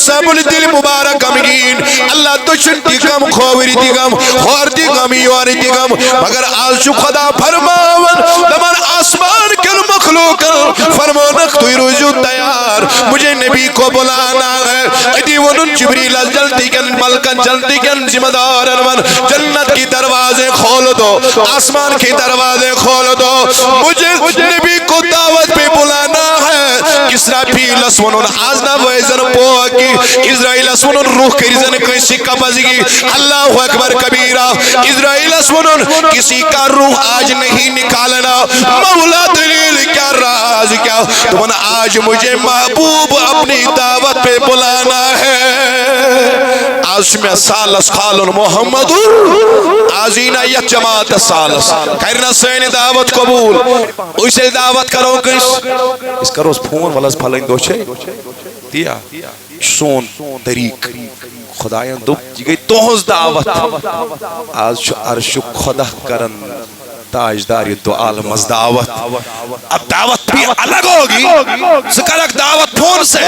سب دل مبارک امگین اللہ دشن دیگم خوری دیگم خور دیگم یور دیگم مگر آج خدا فرماون دمن آسمان کل مخلوق فرمانک توی روزو تیار مجھے نبی کو بلانا ہے ادی ونن جبریل جلدی کن ملکن جلدی کن ذمہ دار من جنت کی دروازے کھول دو آسمان کی دروازے کھول دو مجھے نبی کو دعوت پہ بلانا ہے اسرافیل اسونن آزنا ویزن پوکی اسرائیل اسونن روح کریزن کسی قبضگی اللہ اکبر کبیرہ اسرائیل اسونن کسی کا روح آج نہیں نکالنا مولا دلیل کیا راز کیا تمہن آج مجھے محبوب اپنی دعوت پہ بلانا ہے آج میں سالس خالن محمد آزینہ یک جماعت سالس کرنا سین دعوت قبول اسے دعوت کرو اس کرو اس پھون والس پھلنگ دو چھے دیا سون طریق خدایاں دو یہ گئی توہز دعوت آج عرش خدا کرن تاجداری دو عالم از دعوت اب دعوت بھی الگ ہوگی سکرک دعوت پھون سے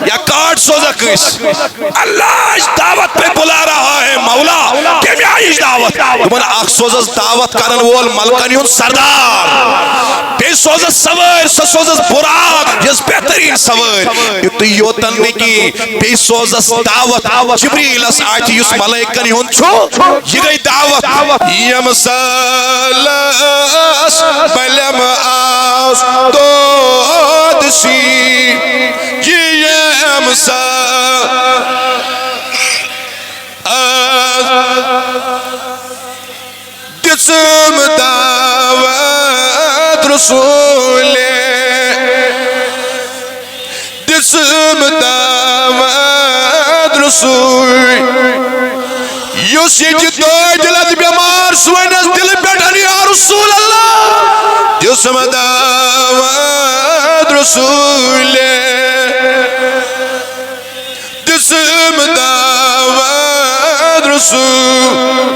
یا کارڈ سوزا کس اللہ دعوت پہ بلا رہا ہے مولا کیمیائی دعوت تمہن آخ سوزا دعوت کرن وول ملکنیون سردار بے سوزا سویر سوزا براق جس بہترین سویر تو یوتن نکی بے سوزا دعوت جبریل اس آتی اس ملکنیون چھو یہ گئی دعوت یم سال بلم آس دود سی جیم سا جسم دعوت رسول جسم دعوت رسول یوس یہ دوئی دلت بیمار سوینس دل بیٹھن یا رسول اللہ جسم دعوت رسول جسم دعوت رسول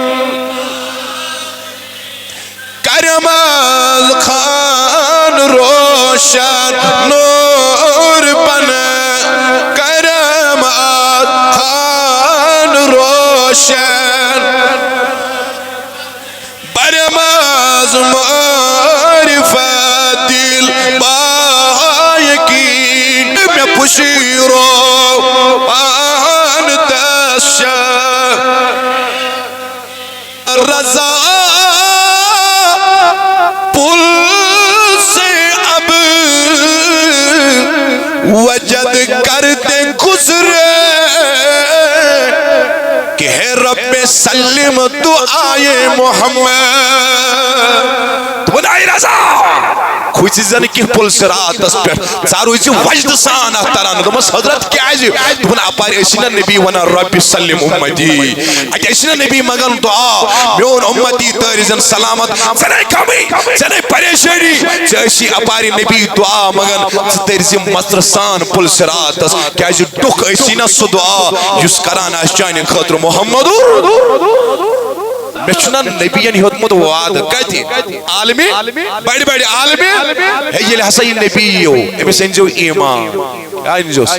کرمال خان روشن نور بن کرمال خان روشن برماز معرفت دل بایقین میں پشیرو پان دشا رضا پل سے اب وجد کرتے گزرے کہ ہے رب سلم دعائے محمد بنائی رضا کوئی چیزیں کی پل سرات اس پر سارو اسی وجد سان احتران دمس حضرت کیا ہے بنا اپار اسینا نبی ونا رب سلم امتی اگر اسینا نبی مگن دعا میون امتی تریزن سلامت سنے کمی سنے پریشانی چیسی اپاری نبی دعا مگن تریزن مصرسان پل سرات اس کیا ہے دکھ اسینا سو دعا جس کرانا اس جائن خطر محمد بچنا نبیان حکمت وعد کہتی عالمی بڑی بڑی عالمی ہے یہ لحظہ یہ نبیو امیس انجو ایمان انجوس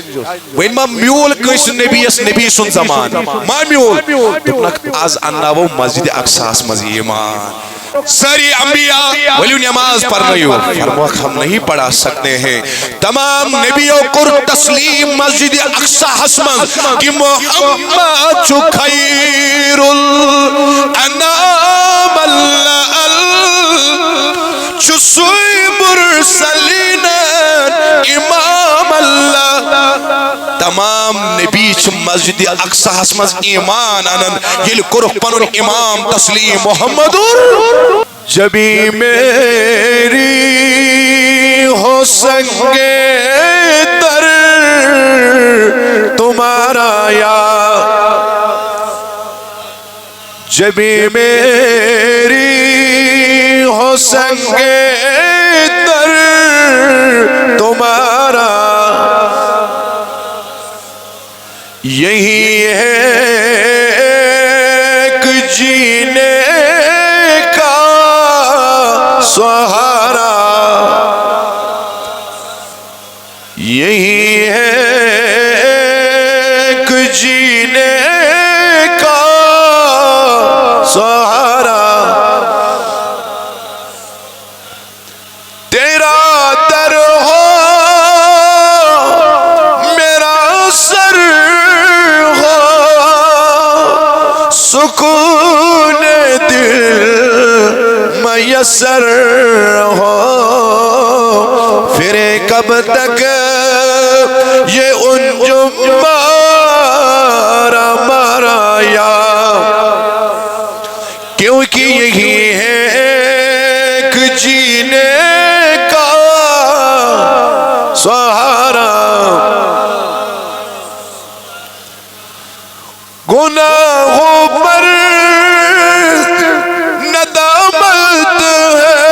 وین ما میول کس نبیس نبی سن زمان ما میول دکنک از اناو مسجد اقصاص مزی ایمان ساری انبیاء ولی نماز پڑھنی ہو فرموک ہم نہیں پڑھا سکتے ہیں تمام نبیوں کو تسلیم مسجد اقصی حسمن کہ محمد چو خیر الانام چو سوی مرسلین امام اللہ تمام نبی چو مسجد اقصی حسمن ایمان آنن یل کرخ پنن امام تسلیم محمد جبی میری ہو سنگے در تمہارا یا جبی میری ہو سنگے در تمہارا یہی ہے کہ جینے سہارا یہی ہے میسر ہو پھرے کب تک یہ انجم مارا مارا یا کیونکہ یہی ہے ایک جینے کا سہارا گناہوں پر ندامت ہے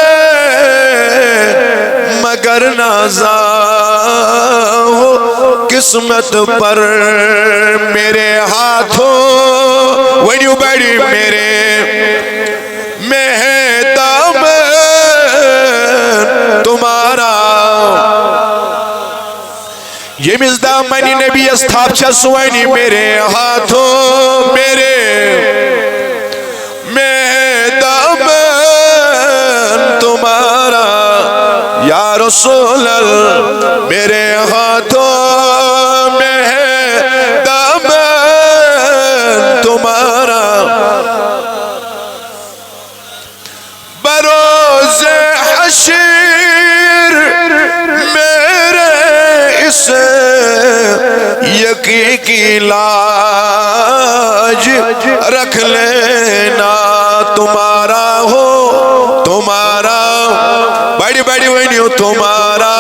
مگر نازا ہو قسمت پر میرے ہاتھوں ونیو بیڑی میرے میں ہے دامن تمہارا یہ مزدامنی نبی استھاپ چھا سوائنی میرے ہاتھوں میرے میں دامن تمہارا یا رسول اللہ میرے ہاتھوں میں ہے دامن تمہارا بروز حشر میرے اس یقین کی لاج رکھ لینا تمہارا ہو تمہارا بڑی بڑی وینیو تمہارا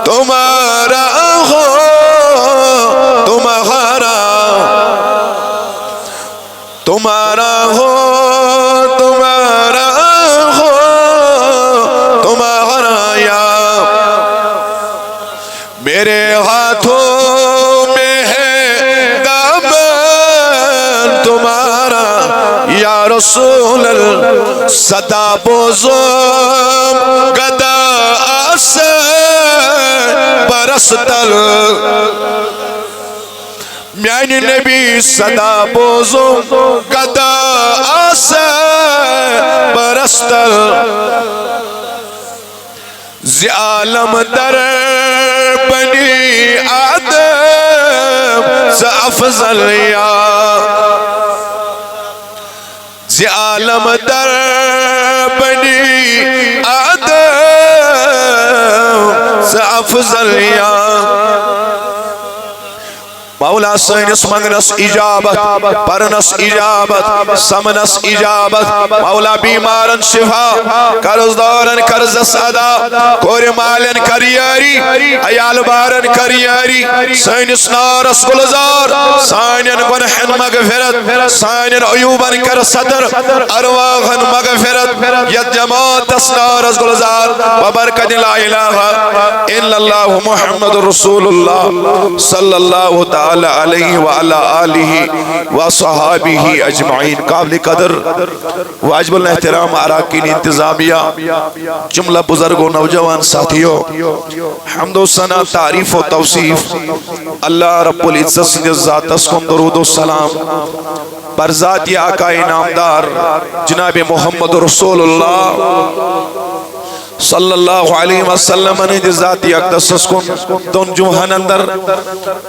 تمہارا ہو تمہارا تمہارا ہو تمہارا ہو تمہارا یا میرے ہاتھوں میں ہے دامن تمہارا یا رسول اللہ صدا بوزم گدا آسن برستل میانی نبی صدا بوزم گدا آسن برستل زی عالم در بنی آدم ز افضل یا زی عالم در بنی آدم ز افضل یا مولا سینس منگنس اجابت پرنس اجابت سمنس اجابت مولا بیمارن شفا قرضدارن قرضس ادا کور مالن کریاری عیال بارن کریاری سینس نارس گلزار سانین گنحن مغفرت سانین عیوبن کر صدر ارواحن مغفرت ید جماعت نارس گلزار وبرکت لا الہ الا اللہ محمد رسول اللہ صلی اللہ تعالی علیہ وعلا آلہ وصحابہ اجمعین قابل قدر واجب الاحترام اراکین انتظامیہ جملہ بزرگ و نوجوان ساتھیوں حمد و ثنا تعریف و توصیف اللہ رب العزت سے ذات اسکن درود و سلام پر ذات آقا نامدار جناب محمد رسول اللہ صلی اللہ علیہ وسلم نے ذاتی اقدس کن دون جوہن اندر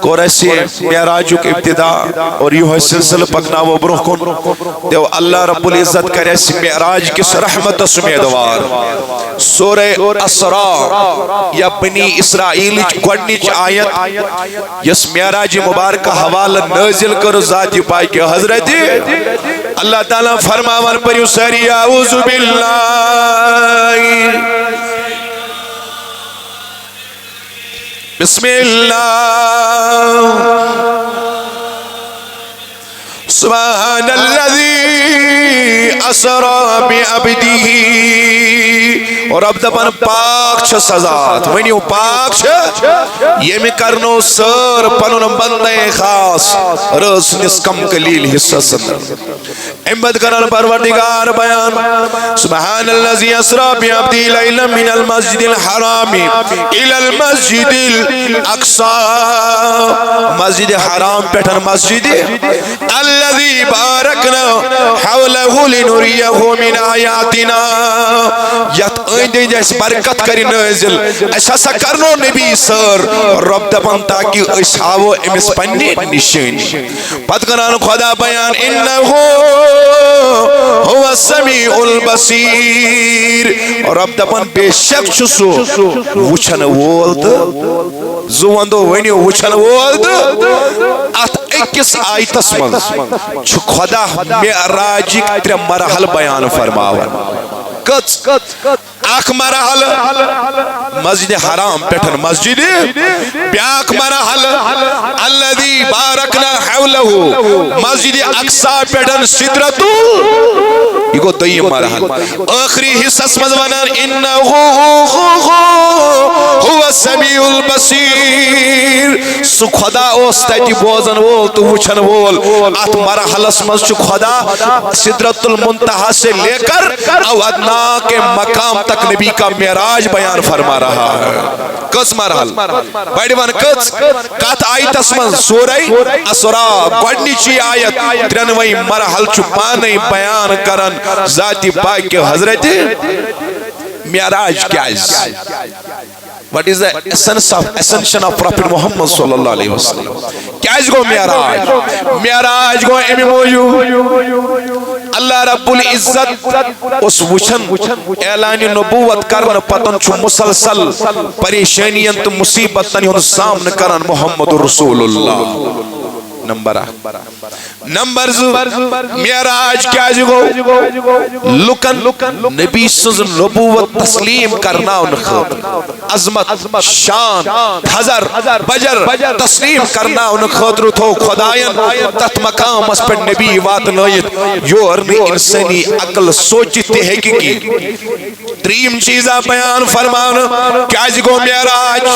کو ایسی معراج کی ابتدا اور یہ سلسلہ پکنا وہ برخ کن دیو اللہ رب العزت کر ایسی معراج کس رحمت سمیدوار سورہ اسراء یا بنی اسرائیل گوڑنچ آیت یس معراج مبارکہ حوالہ نازل کر ذاتی پائی کے حضرت اللہ تعالیٰ فرماور پر یسری اعوذ باللہ بسم اللہ سبحان الذی اسرا بعبدہ اور اب دبن پاک چھ سزات ونیو پاک چھ یہ میں کرنو سر پنن بندے خاص رس نسکم قلیل حصہ سندر امبد کرن پروردگار بیان سبحان الذی اسرا بعبدہ لیلا من المسجد الحرام الى المسجد الاقصى مسجد حرام پیٹھن مسجد الذي باركنا حوله لنريه من آياتنا أندي جس بركت كري نازل أساسا كرنو نبي سر رب دبان تاكي إسحاو إمس پني نشين پت کران خدا بیان إنه هو السميع البصير رب دبان بشك چسو وچن وولد زواندو ونیو وچن وولد ات اکس آیتس من چھ خدا معراجی تر مرحل بیان فرماون کچ اخ مرحل مسجد حرام پیٹھن مسجد بیاک مرحل الذي بارکنا حوله مسجد اقصا پیٹھن سدرتو یہ گو دیم مرحل آخری حصص مزونان انہو هو السمیع البصیر سو خدا اوستاتی بوزن وول تو وچن وول ات مرحلس مز چھ خدا سدرت المنتہا سے لے کر او ادنا کے مقام تک نبی کا معراج بیان فرما رہا ہے کس مرحل بڑی ون کس کت آیت اسمن سورہ اسرا گوڑنیچی آیت 93 مرحل چپانے بیان کرن ذاتی پاک کے حضرت معراج کیا ہے What is the essence of ascension of Prophet Muhammad sallallahu alaihi wasallam? کیا اس کو معراج؟ معراج کو امی موجو اللہ رب العزت اس وچن اعلان نبوت کرن پتن چھ مسلسل پریشانیاں تو مصیبتاں ہن سامنے کرن محمد رسول اللہ نمبر نمبر معراج کیا جو لکن نبی سز نبوت تسلیم کرنا ان خاطر عظمت شان حضر بجر تسلیم کرنا ان خاطر تو خدایان تت مقام اس پر نبی وات نایت یور نے انسانی عقل سوچتے ہے کی تریم چیزہ بیان فرمان کیا جو معراج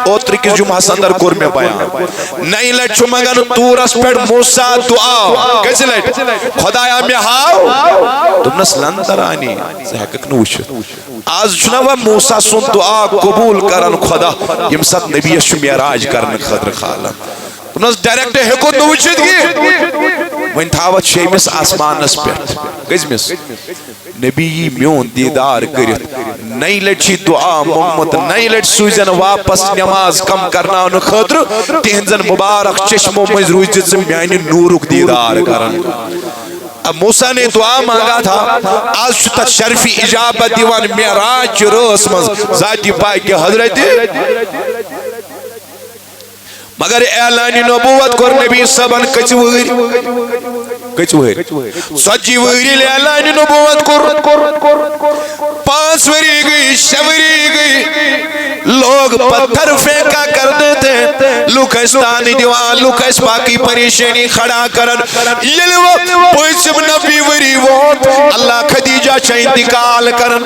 اوتری کی جمعہ سندر کور میں بیان نہیں لٹ مگن تور اس پر موسیٰ دعا کیسے لیٹ خدایا میں ہاؤ تم نسلن ترانی زہکک نوشت آج چنوہ موسیٰ سن دعا قبول کرن خدا یم ست نبی شو معراج کرن خدر خالا تم نس ڈائریکٹ ہکو نوشت گی وین تھاوت شیمس آسمان نس پیٹ گز مس نبی میون دیدار کرت نئی لٹھی دعا محمد نئی لٹ سوزن واپس نماز کم کرنا ان خطر تہنزن مبارک چشموں میں روزت سے میانی نورک دیدار کرن اب موسیٰ نے دعا مانگا تھا آج شتا شرفی اجابت دیوان معراج روس مز ذاتی پاک کے حضرت مگر اعلانی نبوت کر نبی سبن کچھ ویر سجی ویری لے اعلانی نبوت کر 5 وری گئی 6 وری گئی لوگ پتھر پھینکا کرتے تھے لوکستانی دیوان لوکس باقی پریشانی کھڑا کرن یہ وقت پوچھم نبی وری وقت اللہ خدیجہ چا انتقال کرن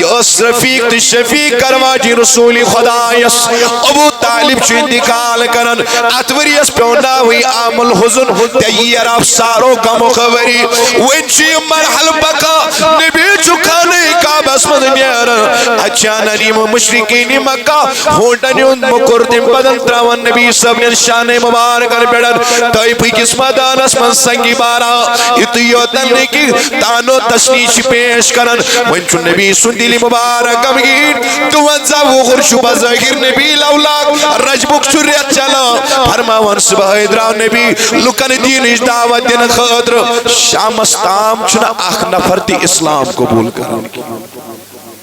یس رفیق تو شفیق کرواجی رسول خدا یس ابو طالب چا انتقال کرن اتوری اس پیونا ہوئی عامل حضن تیر افسارو کا مخبری وینچی مرحل بکا نبی چکانے کا بس مدنیارا اچھا نریم مشرقین مکہ ہونٹنی ان مکردم بدن تراون نبی سب نے شان مبارکن پیڑن تائی پی کس مدان اس من سنگی بارا اتیو تنی کی تانو تشنیش پیش کرن وینچو نبی سن دلی مبارکم گیر تو انزا وہ غرشو بزاگیر نبی لولاک رجبک چریت چلا فرماون صبح ادران نبی لکن دین اش دعوت دین خطر شام استام چنا آخ نفر دی اسلام قبول کرن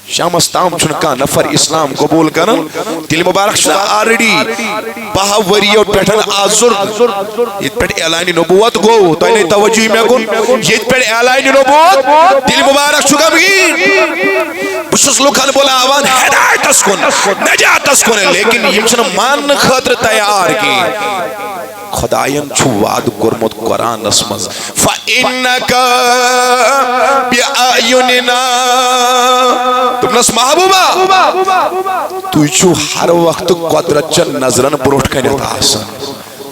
شام استام چنا کا نفر اسلام قبول کرن دل مبارک شنا آرڈی باہوری اور پیٹھن آزر یہ پیٹ اعلانی نبوت گو تو انہیں توجہ میں کن یہ پیٹ اعلانی نبوت دل مبارک شکا بھی بشس لکھن بولا آوان ہدایت اس کن نجات اس کن لیکن یہ چنا مان خطر تیار کی خدایان چھو وعد گرمت قرآن اسمز فَإِنَّكَ بِأَعْيُنِنَا تم نس محبوبہ تو چھو ہر وقت قدرت چن نظرن بروٹ کنیت آسان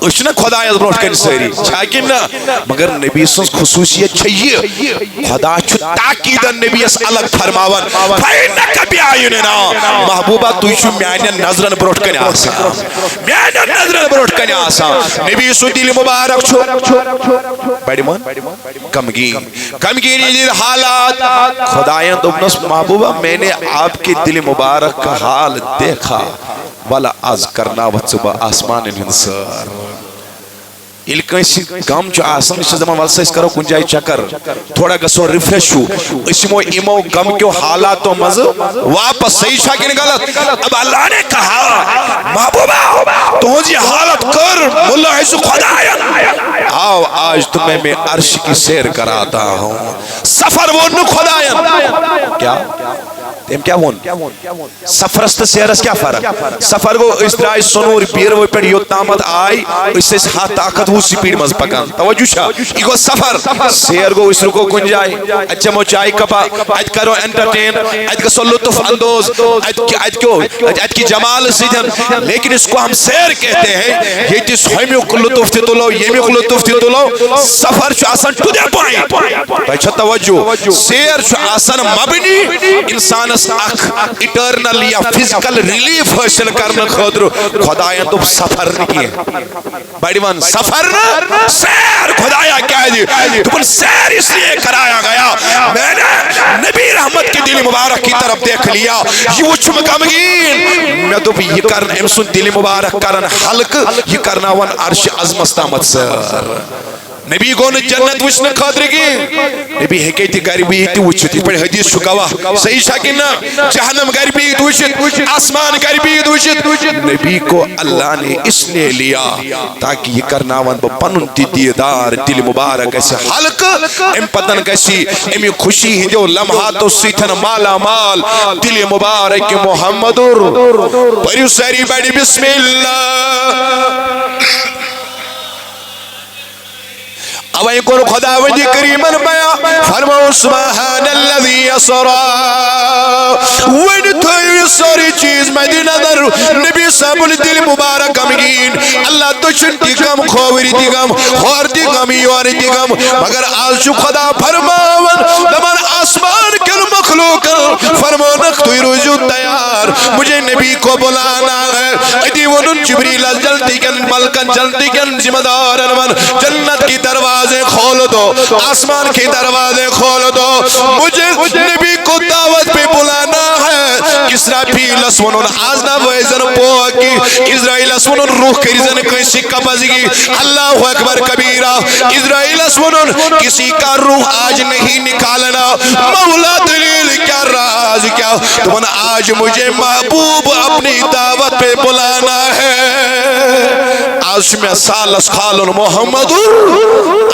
اشنا خدا از بروٹ کن ساری چھاکن نا مگر نبی سنس خصوصیت چھئی خدا چھو تاکید نبی اس الگ فرماون فینک بیایننا محبوبہ تو چھو میانین نظرن بروٹ کن آسا میانین نظرن بروٹ کن آسا نبی سو دل مبارک چھو بڑی مان کمگین یہ حالات خدایاں دوبنس محبوبہ میں نے آپ کے دل مبارک کا حال دیکھا والا از کرنا وچبا آسمان انسار یل کنسی غم چھ آسان چھ دپان ولسا اس کرو کن جائے چکر تھوڑا گژھو ریفریش ہو اس یمو غم کیو حالاتوں مز واپس صحیح چھا کہ غلط اب اللہ نے کہا محبوبہ تہذی حالت کر ملا ہے خدایا آؤ آج تمہیں میں عرش کی سیر کراتا ہوں سفر وہ خدایا کیا تم کیا ہون سفرس تو سیرس کیا فرق سفر گو اس طرح سنور بیر وہ پیڑ یوت نامت آئی اس سے ہاتھ طاقت وہ سپیڈ مز پکان توجہ شا یہ گو سفر سیر گو اس رکو کن جائے اچھا مو چائے کپا ایت کرو انٹرٹین ایت کسو لطف اندوز ایت کی جمال سیدھن لیکن اس کو ہم سیر کہتے ہیں یہ تیس ہمیوں کو لطف تی تلو یمیوں کو لطف تی تلو سفر چو آسان ٹو دے پائیں تو اچھا توجہ سیر چو آسان مبنی انسان اٹرنل یا فزیکل ریلیف حاصل کرنے خاطر خدایا تو سفر نہیں ہے بڑی ون سفر سیر خدایا کیا ہے تو سیر اس لیے کرایا گیا میں نے نبی رحمت کی دل مبارک کی طرف دیکھ لیا یہ وہ چمکمگین میں تو یہ کرنا امسن دل مبارک کرن حلق یہ کرنا ون عرش عظمت سر نبی کو نے جنت وچھنے خاطر کی نبی حکیتی غریبی تی وچھتی پر حدیث شکوا صحیح شاکن جہنم غریبی تی وچھت آسمان غریبی تی وچھت نبی کو اللہ نے اس نے لیا تاکہ یہ کرناون بپنن تی دیدار دل مبارک ایسے حلق ام پتن کیسی امی خوشی ہی جو لمحات سیتھن مالا مال دل مبارک محمدر پریو ساری بڑی بسم اللہ اوائیں کون خدا وجہ کریمن بیا فرماؤ سبحان اللذی اسرا وین تھوئی ساری چیز مدینہ در نبی صاحب دل مبارک امگین اللہ تو چنٹی کم خوری دی گم خور دی گم یواری دی گم مگر آلشو خدا فرماون دمان آسمان کل مخلوق فرمانک توی رجوع تیار مجھے نبی کو بلانا ہے ادی ونن جبریل جلدی کن ملکن جلدی کن ذمہ دار جنت کی دروازے کھول دو آسمان کی دروازے کھول دو مجھے نبی کو دعوت پہ بلانا ہے اسرافیل اسونن آزنا ویزن پوکی اسرائیل اسونن روح کریزن کسی قبضگی اللہ اکبر کبیرہ اسرائیل اسونن کسی کا روح آج نہیں نکالنا مولا دلیل کیا راز کیا تمہن آج مجھے محبوب اپنی دعوت پہ بلانا ہے آج میں سالس خالن محمد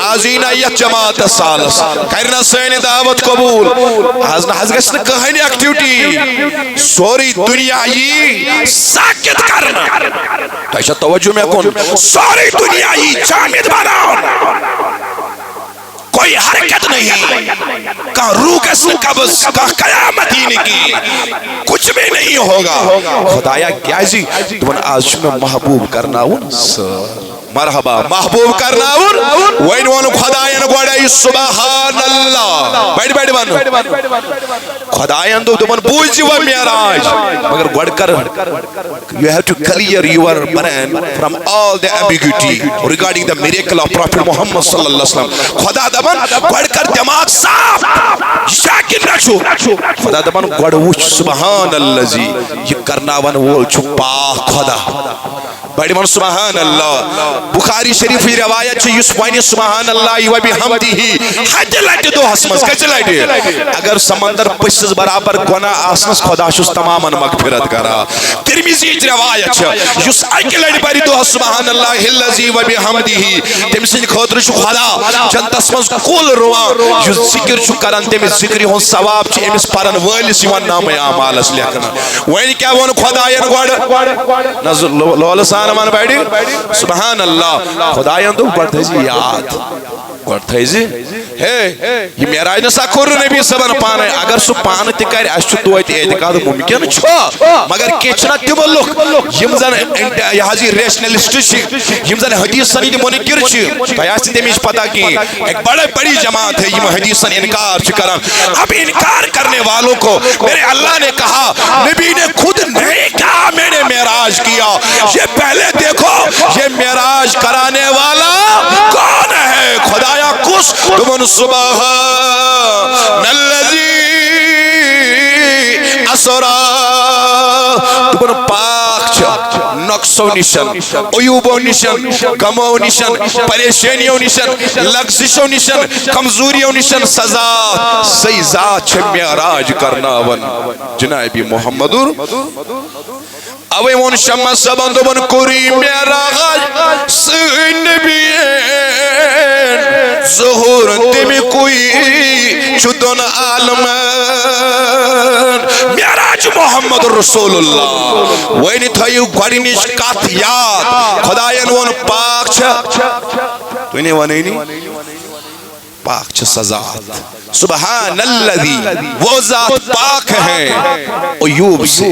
آزینہ یک جماعت سالس کرنا سین دعوت قبول آزنا حضرت کہانی ایکٹیوٹی سوری دنیا یہ ساکت کرنا تو ایسا توجہ میں کن سوری دنیا یہ جامد بنا کوئی حرکت نہیں کہاں روح کس قبض کہاں قیامت ہی نہیں کچھ بھی نہیں ہوگا خدایا کیا جی تمہیں آج میں محبوب کرنا ہوں مرحبا محبوب کرنا ہوں وین وانو خدایان گوڑائی سبحان اللہ بیٹھ بیٹھ بانو خدایان دو تمہیں بوجھ و میراج مگر گوڑ کر you have to clear your mind from all the ambiguity regarding the miracle of Prophet Muhammad صلی اللہ علیہ وسلم خدا دبن گوڑ کر دماغ صاف شاکر رکھو خدا دبن گوڑ وچ سبحان اللہ جی یہ کرنا ون وول چھپا خدا بڑی من سبحان اللہ بخاری شریف کی روایت چھے یس وانی سبحان اللہ و بحمدہ حج لائٹ دو حسمس کچھ لائٹ اگر سمندر پسز برابر گناہ آسنس خدا شس تماما مغفرت کرا ترمیزی ایج روایت چھے یس ایک لائٹ باری دو سبحان اللہ اللذی و بحمدہ تمسن خطر شو خدا جن تسمز کول روان یس ذکر شو کرن تمس ذکری ہون ثواب چھے امس پرن ویلس یوان نام اعمال اس لیکنا وین کیا وان خدا ین گوڑ نظر لولسان مان بیٹی سبحان اللہ خدایان تو گوڑ تھے جی یاد گوڑ تھے جی ہے یہ معراج نسا کور نبی صبن پانے اگر سو پان تہ کر اس چھ توت اعتقاد ممکن چھ مگر کچنا تم لوگ یم زن یہ حاضر ریشنلسٹ چھ یم زن حدیث سنید منکر چھ تیاس تمیش پتہ کہ ایک بڑی جماعت ہے یہ حدیث انکار چھ کران اب انکار کرنے والوں کو میرے اللہ نے کہا نبی نے خود نہیں کہا میں نے معراج کیا یہ پہلے دیکھو یہ معراج کرانے والا کون ہے خدایا کس تمن سبحان الذی اسرا تمن پاک چھ نقصو نشن عیوبو نشن غمو نشن پریشانیو نشن لغزشو نشن کمزوریو نشن سزا سی ذات چھ معراج کرنا ون جناب محمد اوے ون شمع سبن دبن کوری معراج سین نبیین ظہور تمی کوئی چدن عالمین معراج محمد رسول اللہ وینی تھایو گوڑنیش کات یاد خدایان ون پاک چھ تو انہیں ونینی پاک چھ سزاد سبحان الذی وہ ذات پاک ہے عیوب سے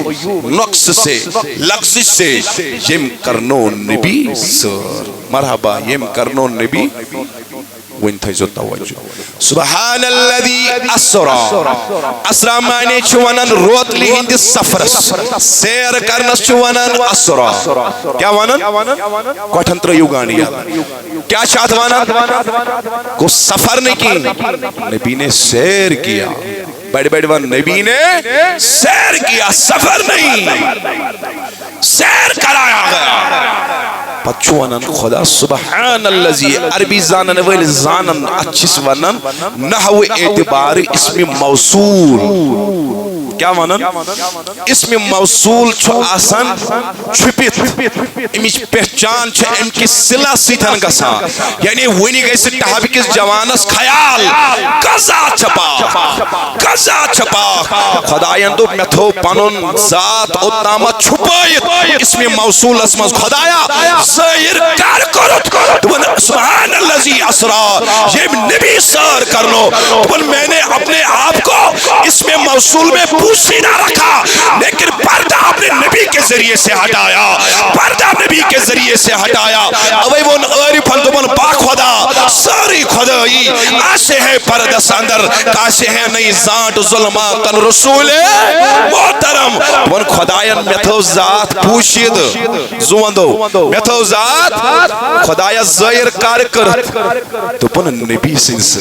نقص سے لغزش سے یم کرنو نبی سر مرحبا یم کرنو نبی وین تھیزو توجہ سبحان الذی اسرا اسرا معنی چونن روت لہند سفرس سیر کرنس چونن اسرا کیا ونن کوٹھن تریو گانی کیا چاہت ونن کو سفر نہیں کی نبی نے سیر کیا بڑے ون نبی نے سیر کیا سفر نہیں سیر کرایا گیا پچوانن خدا سبحان اللذی عربی زانن ویل زانن اچھس ونن نحو اعتبار اسم موصول کیا ونن اسم موصول چھو آسان چھپیت امیچ پہچان چھو ام کی صلح سیتھن گسا یعنی ونی گئی سے تحابکس جوانس خیال قضا چھپا خدایان دو میتھو پانون ذات اتنامت چھپایت اسم موصول اسمز خدایا سیر کار کرت سبحان اللذی اسرا یہ نبی سر کرنو میں نے اپنے آپ کو اسم موصول میں پوشیدہ رکھا لیکن پردہ اپنے نبی کے ذریعے سے ہٹایا پردہ نبی کے ذریعے سے ہٹایا اوے وہ عارفن دبن پاک خدا ساری خدایی آسے ہے پردہ ساندر کاسے ہے نئی ذات ظلماتن رسول محترم ون خدایان میتھو ذات پوشید زوندو میتھو ذات خدایا ظاہر کار کرت تو پن نبی سنس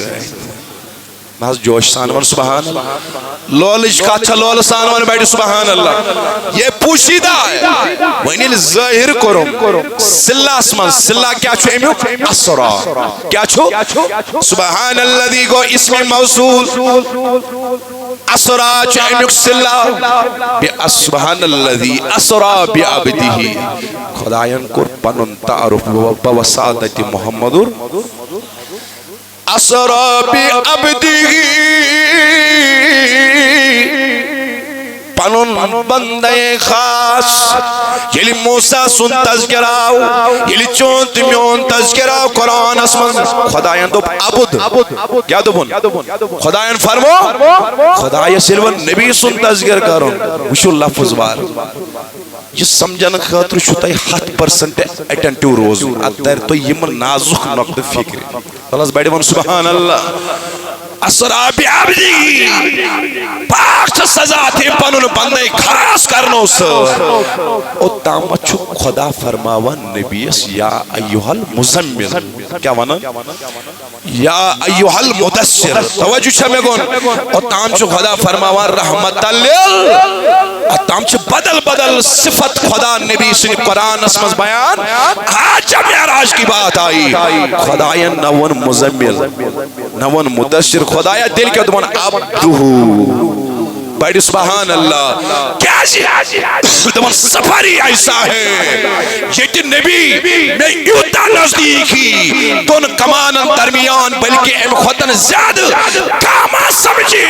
محض جوش سانوان سبحان اللہ لولش کاچھا لول سانوان بیٹھ سبحان اللہ یہ پوشیدہ ہے وینی ظاہر کرم سلہ اسمان سلہ کیا چھو امیوک اسرا کیا چھو سبحان اللہ دیگو اسم موصول اسرا چھو امیوک سلہ سبحان اللہ دی اسرا بی عبدی خدایان کر پنن تعارف بوسادت محمد اسرا بی عبدی پنن بندے خاص یلی موسیٰ سن تذکراو یلی چونت میون تذکراو قرآن اسمن خدایان دو عبد کیا دو بن خدایان فرمو خدای سلون نبی سن تذکر کرن وشو لفظ بار یہ سمجھن خاطر شتائی 7% اٹنٹیو روز اتر تو یمن نازک نقد فکر اللہ بیٹھے من سبحان اللہ اسرا بی عبدی پاک سے سزا تھی پنن بندے خاص کرنو سر او تامت چھو خدا فرماوان نبیس یا ایوہ المزمل کیا وانا یا ایوہ المدسر توجہ چھمے گون او تام چھو خدا فرماوان رحمت اللہ تام چھو بدل صفت خدا نبی سے قرآن اسمز بیان آج جب معراج کی بات آئی خدایان نون مزمل نون مدسر خدایا دل کے دمان عبدہو بیٹھ سبحان اللہ کیا جی دمان سفری ایسا ہے یہ نبی میں یوتا نزدیکی دون کمان درمیان بلکہ ام خودن زیادہ کاما سمجھے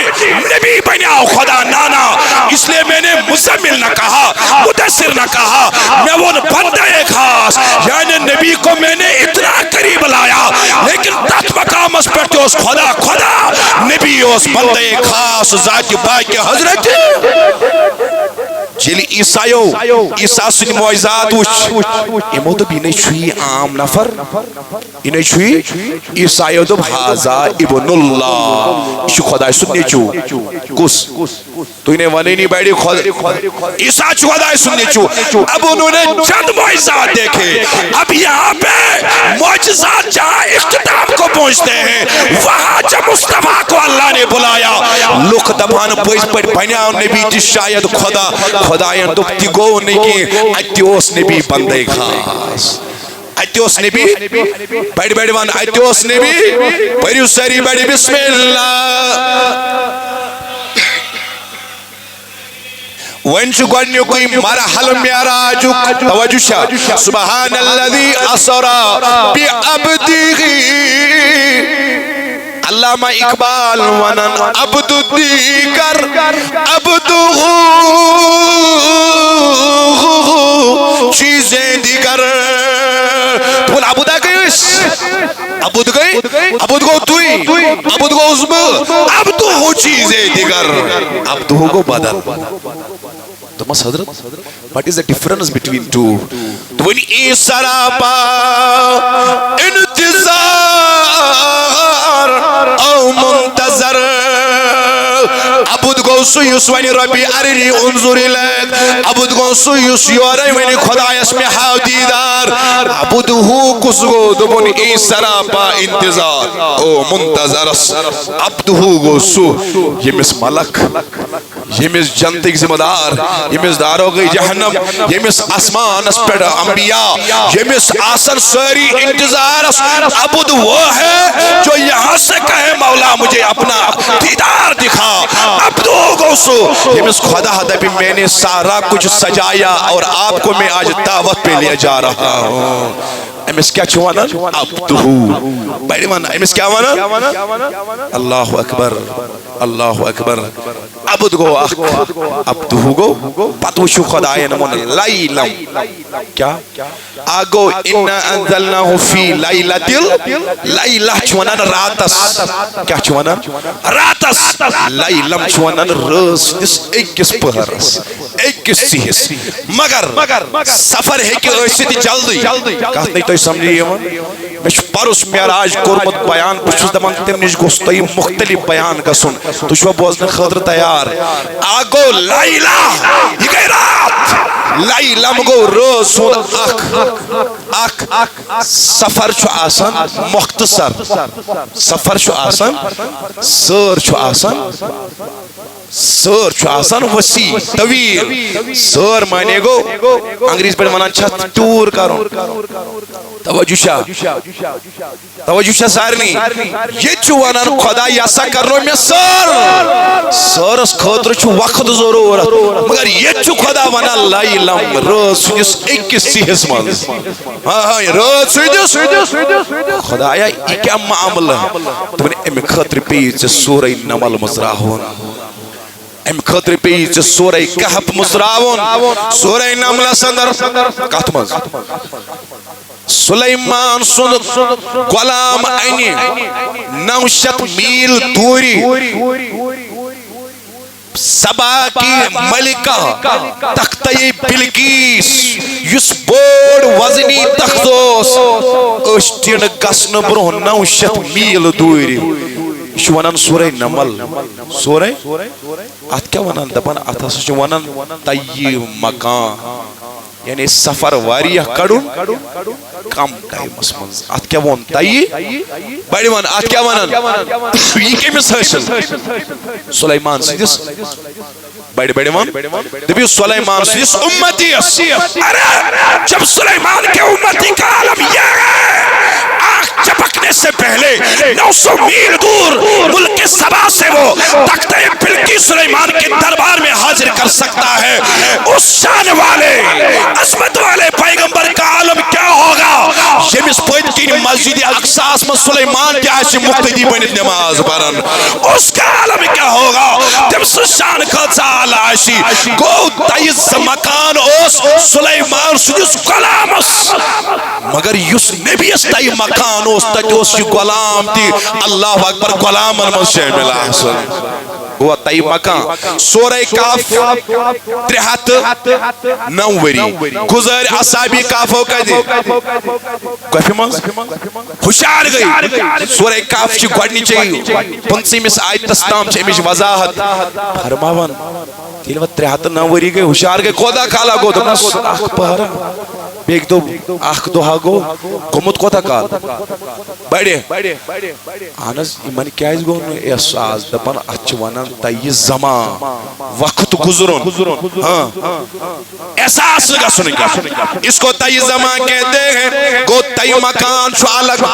نبی بنیاؤ خدا نانا اس لئے میں نے مزمل نہ کہا مدسر نہ کہا میں وہ بندہ خاص یعنی نبی کو میں نے اتنا قریب لایا لیکن تحت مقام مقامس پہ اس خدا نبی اس بندے خاص ذات باقی حضرت جیلی عیسیٰ سن معجزات وچ امو دب یہ چھوئی عام نفر یہ چھوئی عیسیٰ دب حاضا ابن اللہ یہ خدا سن نیچو کس تو انہیں وانے نہیں بیڑی عیسیٰ خدا سن نیچو اب انہوں نے چند معجزات دیکھے اب یہاں پہ معجزات جہاں اختتام کو پہنچتے ہیں وہاں جب مصطفیٰ کو اللہ نے بلایا لوگ دبان پویس پر بنیا نبی جس شاید خدایان دکتی گو نہیں اتیوس نبی بندے خاص اتیوس نبی بیڑی وان اتیوس نبی پریو سری بیڑی بسم اللہ وانشو گوڑنیو کوئی مرحل معراجک توجہ شاہ سبحان اللذی اسرا بی عبدیغی علامہ اقبال ونن عبد دیگر عبدو چیزیں دیگر بول عبد آگئیس عبد گئی عبد گو توی عبد گو عزم عبدو چیزیں دیگر عبدو گو بدل تو مس حضرت what is the difference between two تو when سراپا انتظار او منتظر عبد گو سویس ونی ربی ارنی انظر الیک عبد گو سویس یوری ونی خدای اسم حاو دیدار عبد ہو کس گو دبن ای سراپا انتظار او منتظر عبد ہو گو سو یہ مس ملک یہ مس جنتک ذمہ دار یہ مس داروغی جہنم یہ مس آسمان اس پیڑ انبیاء یہ مس آسن ساری انتظار عبد وہ ہے جو یہاں سے کہے مولا مجھے اپنا دیدار دکھا عبدو گوسو یہ مس خدا حدبی میں نے سارا کچھ سجایا اور آپ کو میں آج دعوت پہ لے جا رہا ہوں امس کیا چھوانا عبدہو بیڑی مانا امس کیا وانا اللہ اکبر اللہ اکبر عبد گو اخ عبدہو گو پتوشو خدای نمون لیلم کیا آگو انا انزلناہو فی لیلتل لیلہ چھوانا راتس کیا چھوانا راتس لیلم چھوانا رس دس اکس پہرس اکس سیحس مگر سفر ہے کہ ایسی دی جلدی کہت نہیں تو سمجھئے میں پرس معراج کرمت بیان پچھوز دمان تم نش گوستائی مختلف بیان کا سن تو شو بوزن خضر تیار آگو لیلہ یہ گئی رات لیلہ مگو روز اک سفر چھو آسان مختصر سفر چھو آسان سر چھو آسان سر چھو آسان وسیع طویل سر مانے گو انگریز پر مانا چھت ٹور کرو توجہ شاہ سارنی یہ چھوانان خدا یاسا کرنو میں سر اس خطر چھو وقت ضرورت مگر یہ چھو خدا وانا لیلم روز سجس اکس سیحس مانز روز سجس خدا آیا یہ کیا معامل ہے تو نے امی خطر پیچ سورہ نمل مزراہون ام خطر پیچ سورہ کہف مصراون سورہ نملہ سندر کاتمز سلیمان سن غلام اینی 900 میل دوری سبا کی ملکہ تختہ بلکیس یس بوڑ وزنی تختوس اشتین گسن برو 900 میل دوری شو ونان سورہ نمل سورہ آت کیا ونان دبان آتا سو ونان تایی مکان یعنی سفر واریہ کڑون کم ٹائمس منز آت کیا ون تایی بڑی ون آت کیا ونان یہ کے مس حسن سلیمان سیدس بڑی ون دبیو سلیمان سیدس امتی ارے جب سلیمان کے امتی کا عالم یہ ہے چپکنے سے پہلے 900 میل دور ملک سبا سے وہ تختہ بلقیس سلیمان کے دربار میں حاضر کر سکتا ہے اس شان والے عظمت والے پیغمبر کا عالم کیا ہوگا یمس پت کن مسجد اقصاص میں سلیمان کیا مقتدی بنت نماز پڑھن اس کا عالم کیا ہوگا تم شان خال آشی گو تیز مکان اس سلیمان سجس غلامس مگر یس نبیس تی مکان اس تجوس غلام تی اللہ اکبر غلامن من شامل آسن وہ تی مکان سورہ کاف 309 وری گزر اصحابی کافو کا دی کافی منز خوشار گئی سورہ کاف چی گوڑنی چاہیے 15 آیت تستام چاہیے مجھ وضاحت فرماون تیلوہ 309 وری گئی خوشار گئی کودا کالا گو دمنا آخ پہرا بیک دو آخ دو ہا گو گمت کودا کال بڑے آنس ایمان کیا اس گو احساس دپن اچوانا تایی زمان وقت گزرون احساس لگا سنیں گا اس کو تایی زمان کہتے ہیں گو تایی مکان شو الگ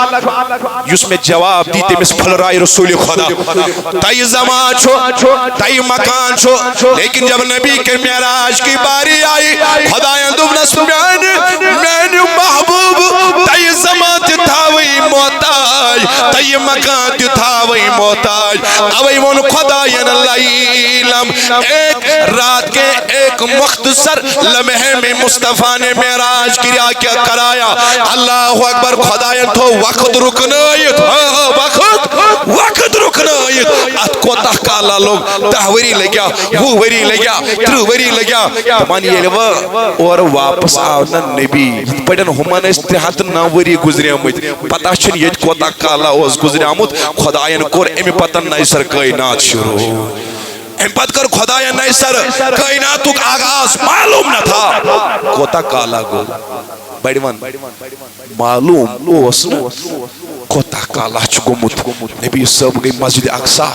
یس میں جواب دیتے مس پھل رائے رسول خدا تایی زمان شو تایی مکان شو لیکن جب نبی کے معراج کی باری آئی خدایاں دبنس میں محبوب تایی زمان تتھاوئی محتاج تایی مکان تتھاوئی محتاج اوئی من خدایاں لیلم ایک رات کے ایک مختصر لمحے میں مصطفیٰ نے معراج کیا کیا کرایا اللہ اکبر خدایاں تو وقت رکنائیت وقت رکنائیت ات کو تحکالا لوگ 10 وری لگیا 20 وری لگیا 30 وری لگیا من یہ لوا اور واپس آونا نبی پڑھن ہمان اس 309 وری گزرے آمد پتہ چھن یہ کو تحکالا اس گزرے آمد خدایاں کور امی پتن نیسر کائنات شروع ام پت کر خدایاں نیسر کائناتک آغاز معلوم نہ تھا کوتا کالا گو بڑیوان معلوم اوس کوتا کالا چگمت نبی صاحب گئی مسجد اقصا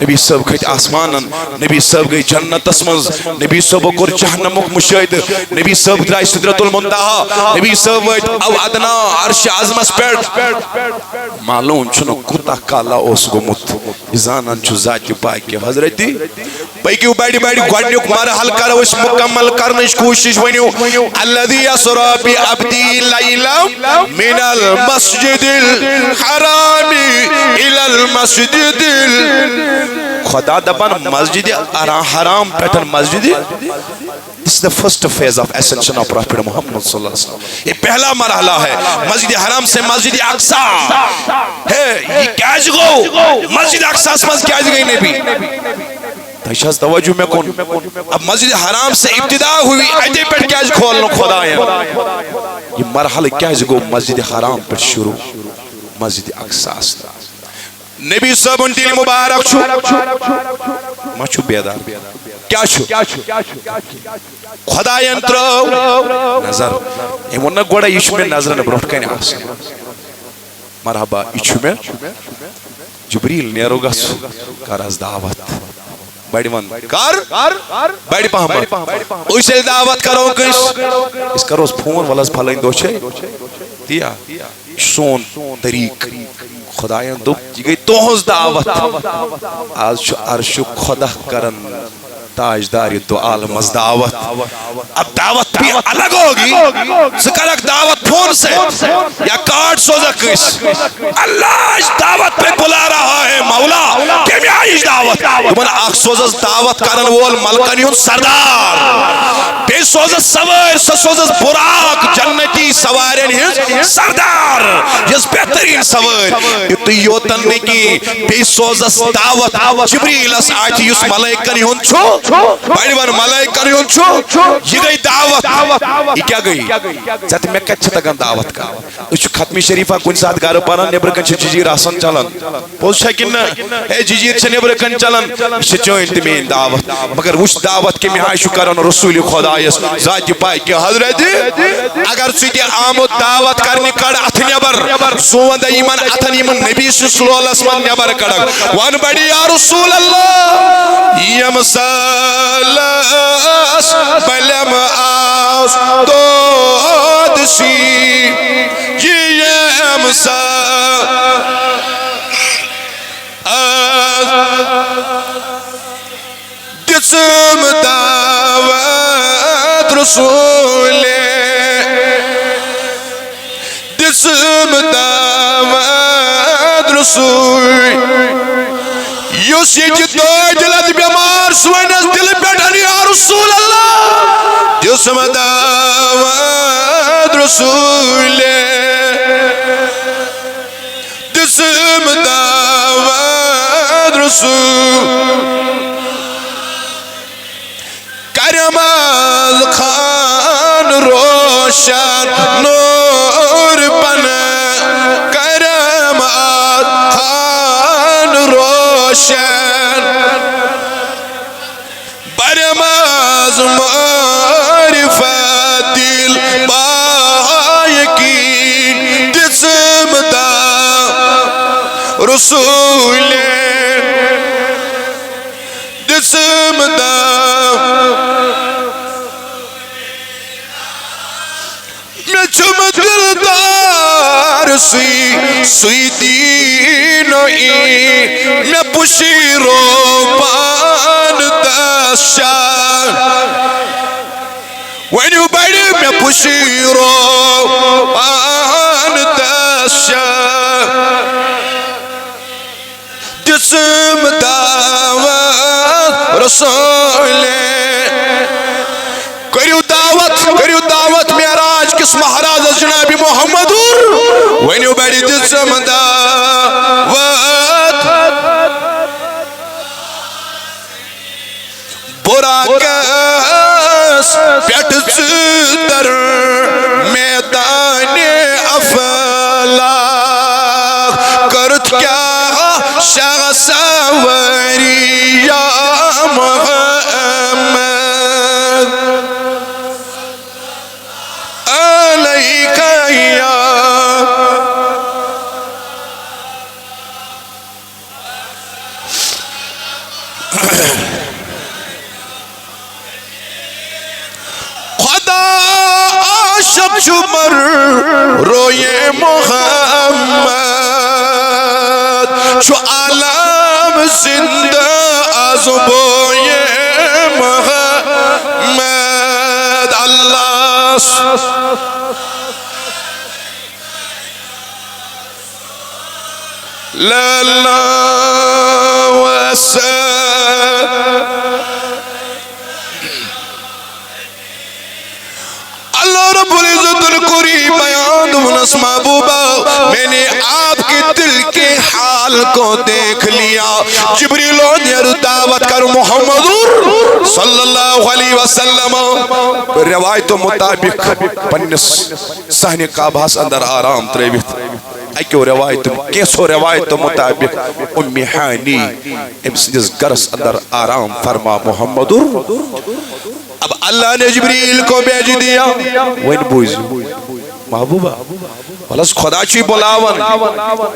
نبی صاحب گئی آسمانن نبی صاحب گئی جنت اسمز نبی صاحب کور جہنمک مشاہد نبی صاحب درائی صدرت المنتہا نبی صاحب او ادنا عرش عظمس پیٹ معلوم چھنو کوتا کالا اوس گمت ازانن چھو ذات پاکی حضرتی پیکیو بیڑی بیڑی گوڑنیوک مرحل کرو اس مکمل کرنش کوشش ونیو الذی اسرا بی عبدی لیلا من المسجد الحرامی الى المسجد خدا دبان مسجد حرام pattern Masjid This is the first phase of ascension of Prophet Muhammad sallallahu alaihi wasallam. یہ پہلا مرحلہ ہے مسجد حرام سے مسجد اقصا ہے یہ کیا جگو مسجد اقصا سے مسجد کیا جگئی نبی تشہز توجہ میں کون اب مسجد حرام سے ابتدا ہوئی ایدے پیٹ کیا جگ کھولنا خدا ہے یہ مرحلہ کیا جگو مسجد حرام پر شروع مسجد اقصا نبی صاحب انتیل مبارک چھو ما چھو بیدار کیا چھو خدا ینترو نظر ایمون نا گوڑا ایچو میں نظر نبروٹ کہنے آسا مرحبا ایچو میں جبریل نیرو گا سو کاراز دعوت بیڑی من کار بیڑی پاہم اسے دعوت کرو اس کروز پھون والا پھلائن دو چھے دیا سون طریق خدایاں دو گئی توہز دعوت آج شو عرش خدا کرن تاجداری دو عالم از دعوت اب دعوت بھی الگ ہوگی سکرک دعوت پھون سے یا کارڈ سوزا کس اللہ اس دعوت پہ بلا رہا ہے مولا کہ میں آئیش دعوت تمہیں آخ سوزا دعوت کرن وول ملکنیون سردار بے سوزا سوار سوزا براق جنتی سوارین ہز سردار جس بہترین سوار یہ تو یوتن کی بے سوزا دعوت جبریل اس آتی اس ملائکنیون چھو بڑی بار ملائکہ نہیں چھو یہ گئی دعوت یہ کیا گئی ذات میں کچھ تگن دعوت کا اس ختمی شریفہ کن ساتھ گارو پانا نیبرکن چھ جیجیر آسان چلن پوچھ ہے کن اے جیجیر چھ نیبرکن چلن اس چھ انتمین دعوت مگر اس دعوت کے میں شکران رسول خدایس ذات پائی کہ حضرت اگر سیدی آمد دعوت کرنی کڑ اتھ نیبر سوند ایمان اتھ نیمن نبی صلی اللہ علیہ وسلم نیبر کڑ وان بڑی یا رسول اللہ یم سالس بلم آس دود سی یم سالس دسم دعوت رسول جسم دعوت رسول یس یہ دلت بیمار سوینس دل بیٹھن یا رسول اللہ جسم دعوت رسول جسم دعوت رسول کرمال خان روشن نور بن کرمال خان روشن برماز معرفت دل با یقین جسم دا رسول جسم دا میں چم دلدار سوی دینوئی میں پشیرو پان دشان وینیو بیڑی میں پشیرو پان دشان جسم دعوت رسول کریو دعوت معراج کس مہراز جناب محمد وینیو بیڑی جسم دعوت براکس پیٹ در میدان افلاق کرت کیا شخص وری یا محمد علیکہ یا خدا عاشق شمر روئے محمد شو عالم زندہ آزبوئے محمد اللہ لالا وسلم اللہ رب العزت القری بیان دونس محبوبہ میں نے آپ کے دل کے حال کو دیکھ لیا جبریل دیر دعوت کر محمد صلی اللہ علیہ وسلم روایت مطابق پنس سہن کعبہس اندر آرام تریویت ایکو روایت کیسو روایت مطابق امی حانی امسنس گرس اندر آرام فرما محمد اب اللہ نے جبریل کو بیج دیا وین بوئیز محبوبہ ولس خدا چوی بلاون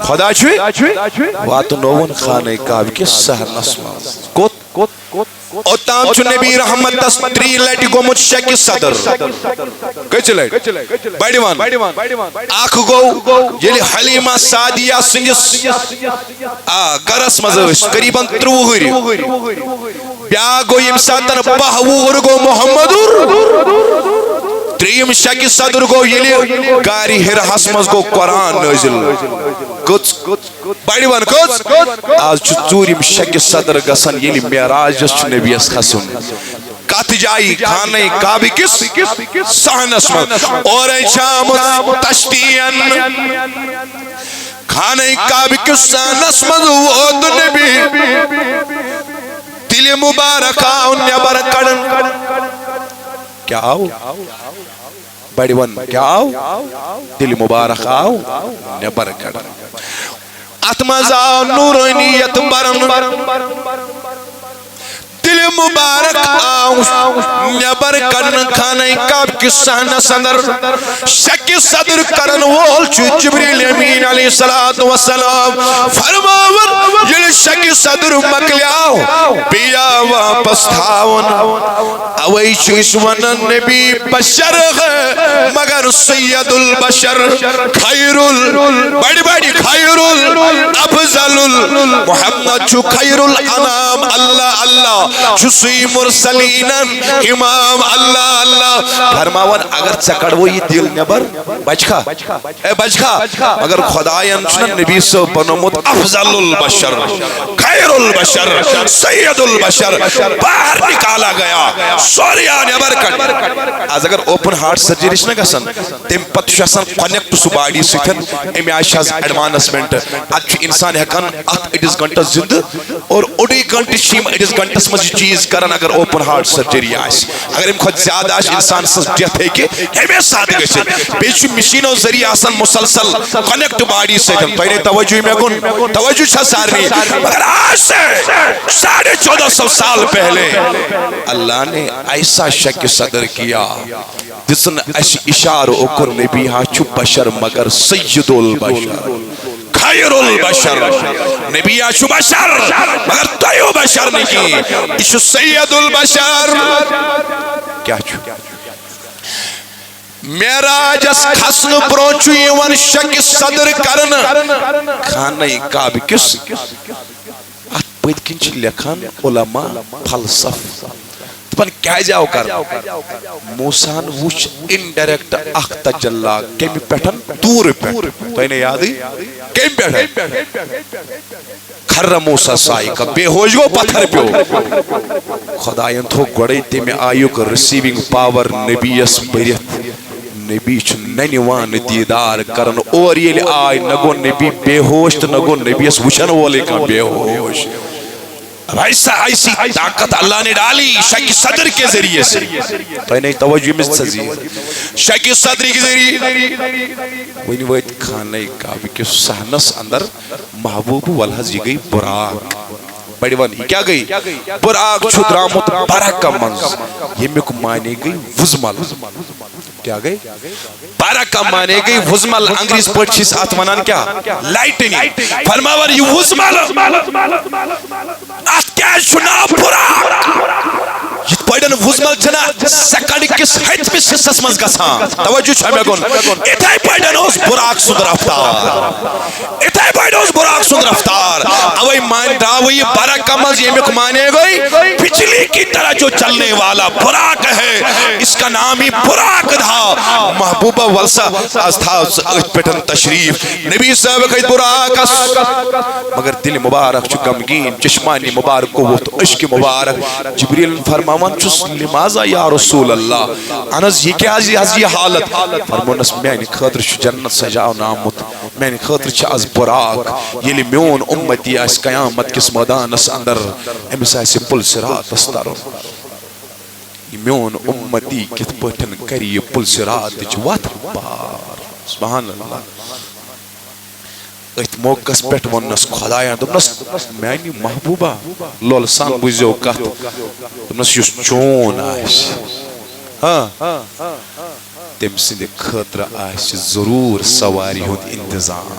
خدا چوی وات نوون خانہ کعب کے سہر نسمہ اوتام چو نبی رحمت تس 3 لیٹی گو مجھ شک صدر کچھ لیٹ بائیڈیوان آنکھ گو یلی حلیمہ سادیہ سنگس گرس مزوش قریباً 30 بیا گو یم ساتن بہوور گو محمد تریم شکی صدر گو یلی کاری ہرحس مز گو قرآن نازل کچھ بائیڈیوان کچھ آج چوریم شکی صدر گسن یلی معراج جس نبی اس خسن کات جائی کھانے کعبہ کس سہنس من اور شام تشتین کھانے کعبہ کس سہنس من وہ نبی دل مبارکہ نیبر کڑن کیا آؤ بڑی ون کیا آؤ دل مبارک آؤ نیبر کڑن اتمزا نورانیت برن دل مبارک آؤ نیبر کرن کھانے کعب کی سہنہ صدر شک صدر کرن وول چو جبریل امین علیہ السلام فرماون یل شک صدر مکلیاو بیا واپس تھاون اوئی چو اس ونن نبی بشر مگر سید البشر خیر بڑی خیر افضل محمد چھو خیر الانام اللہ اللہ چھو سی مرسلین امام اللہ اللہ فرماون اگر چکڑو یہ دل نبر بچکا اے بچکا مگر خدایان چھنا نبی سے بنمت افضل البشر خیر البشر سید البشر باہر نکالا گیا سوریا نبر کٹ از اگر اوپن ہارٹ سرجری چھنا گسن تم پتہ چھو آسان کنیکٹ سو باڈی سۭتۍ امی آیہِ چھِ آز ایڈوانسمنٹ اتھ چھُ انسان ہیکان اتھ أڈِس گھنٹس زندہ اور اوڑی گھنٹہ چھِ یِم أڈِس گھنٹس منٛز یہِ چیٖز کران اگر اوپن ہارٹ سرجری آسہِ اگر امہِ کھۄتہٕ زیادٕ آسہِ انسان سٕنٛز ڈیتھ ہیٚکہِ ہمیشہ ساتھ گٔژھِتھ بیٚیہِ چھُ مشیٖنو ذٔریعہٕ آسان مسلسل کنیکٹ باڈی سۭتۍ تۄہہِ نے توجہ مےٚ کُن توجہ چھا سارنٕے مگر آج سے 1450 سال پہلے اللہ نے ایسا شک صدر کیا جسن اس اشارہ اکر نبی ہاں چھو بشر مگر سید البشر خیر البشر نبی ہاں چھو بشر مگر تیو بشر نہیں اشو سید البشر کیا چھو میراج اس خسن پروچو یوان شک صدر کرن خانہ کعب کس ات پید کنچ لکھان علماء فلسف پن کیا جاؤ کر موسان وچ انڈائریکٹ اخ تجلا کمی پیٹھن دور پیٹھ تو انہیں یاد ہی کمی پیٹھن کھر موسیٰ سائی کا بے ہوش گو پتھر پیو خدایان تھو گوڑے تی میں آئیو کا ریسیونگ پاور نبی اس بریت نبی چھ ننیوان دیدار کرن اور یہ لئے آئی نگو نبی بے ہوش تو نگو نبی اس وچن والے کا بے ہوش اب ایسی طاقت اللہ نے ڈالی شک صدر کے ذریعے سے تو انہیں توجہ میں سزی شک صدر کے ذریعے وہی وقت کھانے کعبہ کے سہنس اندر محبوب والحظ یہ گئی براق بڑی وانی کیا گئی براق چھو درامت برکہ منز یہ میں کو مانے گئی وزمل کیا گئی برکہ مانے گئی وزمل انگریز پڑھ چیز آت منان کیا لائٹنی فرماور یہ وزمل آت کیا شنا براق یہ پڑھن وزمل چنا سیکنڈ کس ہیت میں سسس مز گسان توجہ چھوڑ گون اتھائی پڑھن اس براق سند رفتار اتھائی پڑھن اس براق سند رفتار اوئی مان داوئی برکہ مز یہ مک مانے گئی بجلی کی طرح جو چلنے والا براق ہے اس کا نام ہی براق تھا محبوبہ ولسہ از تھا پیٹھن تشریف نبی صاحب کہت براق مگر دل مبارک چو گمگین چشمانی مبارک کو وہ تو عشق مبارک جبریل فرماوان چس لماذا یا رسول اللہ انس یہ کیا از یہ حالت فرمونس میں نے خاطر چھ جنت سجاؤ نامت میں نے خاطر چھ از براق یہ لی میون امتی اس قیامت کس میدان اس اندر امس ایسے پل صراط استر میون امتی کت پٹھن کری پل صراط وات پار سبحان اللہ ایت موقعس پیٹ ونس خدایان دمنس میانی محبوبہ لولسان بوزیو کت دمنس یس چون آئیس تم سند خطر آئیس ضرور سواری ہند انتظام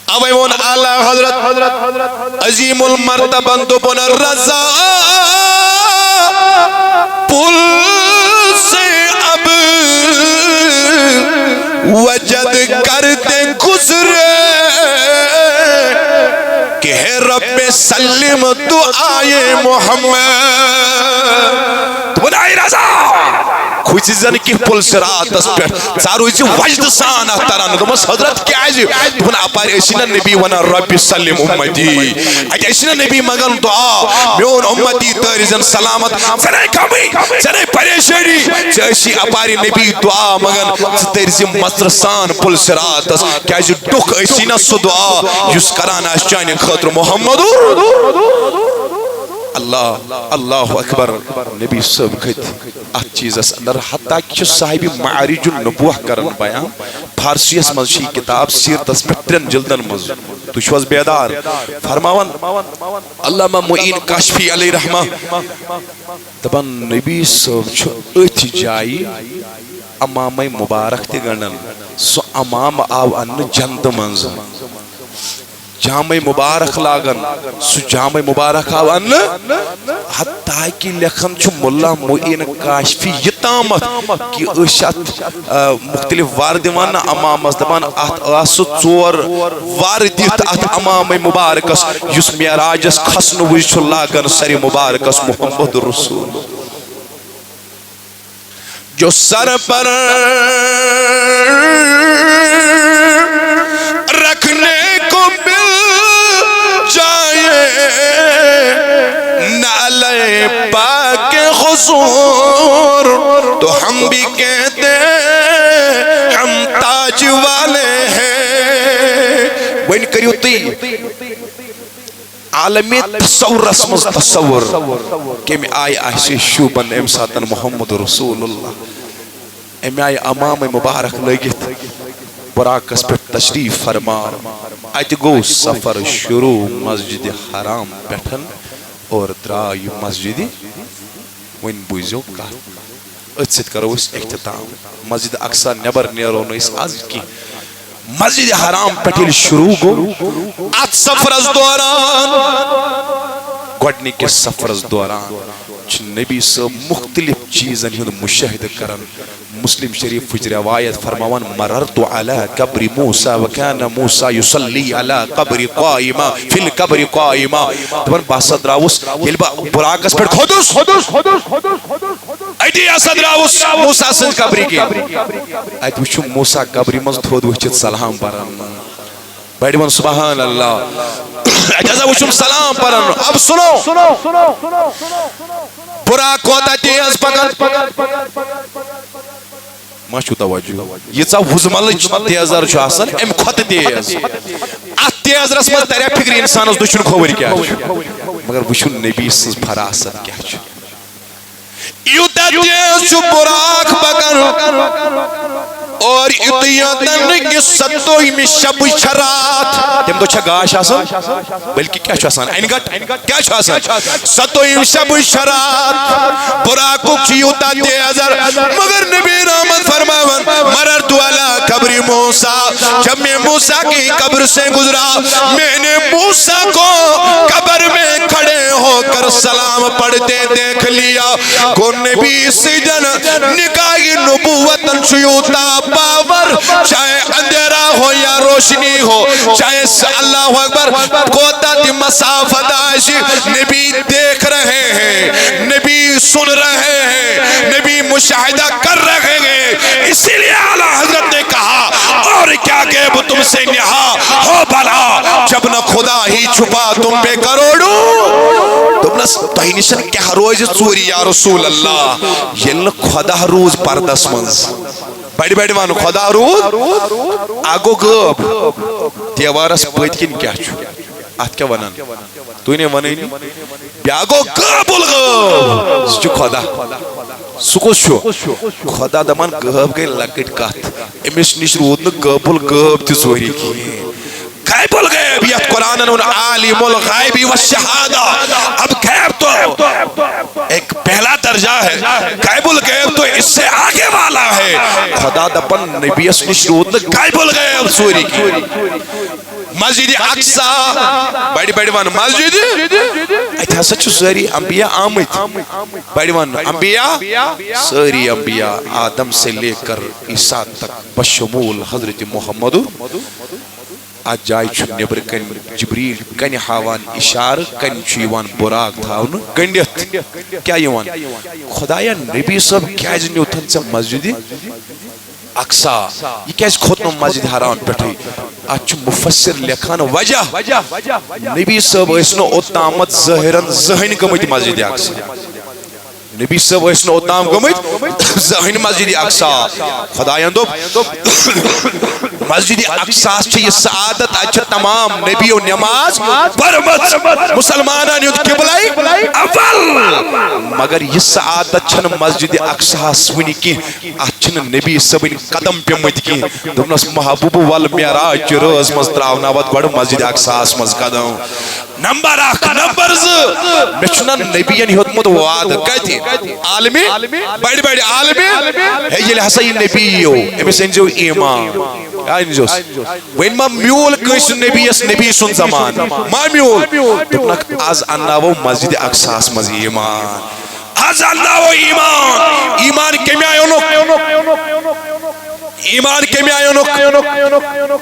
اوے ون اعلی حضرت عظیم المرتبہ دبن الرضا پل سے اب وجد کرتے گزرے کہ ہے رب سلم دعائے محمد تو بنائی رضا کوئی چیزن کی پل سرات اس پر ساروی چی وجد سان اختران دمس حضرت کیا ہے تو بنا اپار ایسینا نبی ونا رب سلم امتی اج ایسینا نبی مگن دعا میون امتی تاریزن سلامت سنے کمی سنے پریشانی چیسی اپاری نبی دعا مگن تاریزی مصرسان پل سرات اس کیا ہے دکھ ایسینا سو دعا جس کرانا اس چاہنے خطر محمد اللہ اللہ اکبر نبی صاحب کہت ات چیزس اندر حتیٰ کہ صاحب معارج النبوہ کرن بیان فارسی اس منشی کتاب سیرتس میں 3 جلدن مز تشوز بیدار فرماون علامہ معین کاشفی علیہ رحمہ دبن نبی صاحب چھو ایت جائی امام مبارک تی گنن سو امام آو ان جند منز جامع مبارک لاگن سو جامع مبارک آو ان حتیٰ کی لکھن چھو ملا معین کاشفی یہ تامت کہ اشت مختلف واردوان امام ازدبان ات آسو چور واردیت ات امام مبارکس یس معراجس خسن ویچ لاگن سر مبارکس محمد رسول جو سر پر رکھنے کو مل جائے نعلِ پاک حضور تو ہم بھی کہتے ہم تاج والے ہیں وین کریو تی عالمی تصور اسمز تصور کہ میں آئی آئیسی شوبن امساتن محمد رسول اللہ امی آئی امام مبارک لگت براکس پر تشریف فرما آئیت گو سفر شروع مسجد حرام بیٹھن اور درائی مسجد وین بوزیو کا اتسد کرو اس اختتام مسجد اقصا نبر نیرونو اس آج کی مسجد حرام پٹھل شروع گو ات سفر از دوران گوڑنی کے سفر از دوران نبی سے مختلف چیزیں ہند مشاہد کرن مسلم شریف فجر روایت فرماوان مررت علی قبر موسیٰ وکان موسیٰ یصلی علی قبر قائمہ فی القبر قائمہ دبن باسد راوس یلبا براکس پر خودس ایڈی اسد راوس موسیٰ سن قبری کی ایت وچھو موسیٰ قبری مز دھود وچھت سلام پرن بیٹی من سبحان اللہ اجازہ وچھم سلام پرن اب سنو براک ہوتا تیز پکن ماشو توجہ یہ چا وزملچ تیزر چھو آسان ام خط تیز ات تیز رسمت تریا فکر انسان اس دشن کھوور کیا مگر وشن نبی سز فراست کیا چھو یوتا تیز چھو براک پکن اور اتیادن کی ستوئی میں شب شرات تم تو چھا گاش آسان بلکہ کیا چھو آسان اینگٹ کیا چھو آسان ستوئی میں شب شرات براکو کیوتا تیزر مگر نبی رحمت فرماون مررتو علی قبر موسیٰ جب میں موسیٰ کی قبر سے گزرا میں نے موسیٰ کو قبر میں کھڑے ہو کر سلام پڑھتے دیکھ لیا کو نبی سجن نکاہی نبوتن شیوتا باور چاہے اندھیرا ہو یا روشنی ہو چاہے اللہ اکبر کوتا دی مسافت آشی نبی دیکھ رہے ہیں نبی سن رہے ہیں نبی مشاہدہ کر رہے ہیں اسی لئے اعلیٰ حضرت نے کہا اور کیا غیب تم سے نہا ہو بھلا جب نہ خدا ہی چھپا تم پہ کروڑوں تم نہ تہینشن کیا روز چوری یا رسول اللہ یہ خدا روز پردس منز بیٹی بیٹی مانو خدا روز آگو گب تیوارس پویت کن کیا چھو آت کیا ونن تو انہیں ونن نہیں بیاگو گب الگب جو خدا سکوز شو خدا دمان گب گئی لکٹ کات امیش نش رودن گب الگب تی زوری کی غیب الغیبیت قرآن ان عالم الغیبی والشہادہ اب غیب تو ایک پہلا درجہ ہے غیب الغیب تو اس سے آگے والا ہے خدا دپن نبی اس نشرود غیب الغیب سوری کی مسجد اقصا بیٹی بیٹی وان مسجد ایتھا سچو ساری انبیاء آمد بیٹی وان انبیاء ساری انبیاء آدم سے لے کر عیسیٰ تک بشمول حضرت محمد آج جائی چھو نبر کن جبریل کن حاوان اشار کن چھویوان براک تھاون گنڈیت کیا یوان خدایا نبی صاحب کیا جنیو تھن سے مسجد اقصا یہ کیس خودنو مسجد حرام پٹھئی آج چھو مفسر لکھان وجہ نبی صاحب اسنو اتامت ظاہرن ذہن کمیت مسجد اقصا نبی صاحب اسنو اتام کمیت ذہن مسجد اقصا خدایان دو مسجد اقصا چھے یہ سعادت اچھا تمام نبی و نماز برمت مسلمانان یود قبلائی اول مگر یہ سعادت چھن مسجد اقصا سونی کی اچھن نبی سبین قدم پیمت کی دونس محبوب والمیراج چی روز مزدراؤناوات گوڑ مسجد اقصا مز قدم نمبر اخ نمبر میں چھنا نبیان حدمت وعد کہتی عالمی بیڑی بیڑی عالمی ہے یہ لحظہ یہ نبیو امی سنجو ایمان وین ما میول کس نبی سن زمان ما میول دپنک آز اناو مسجد اقصاس مز ایمان آز اناو ایمان کمی ایمان کمی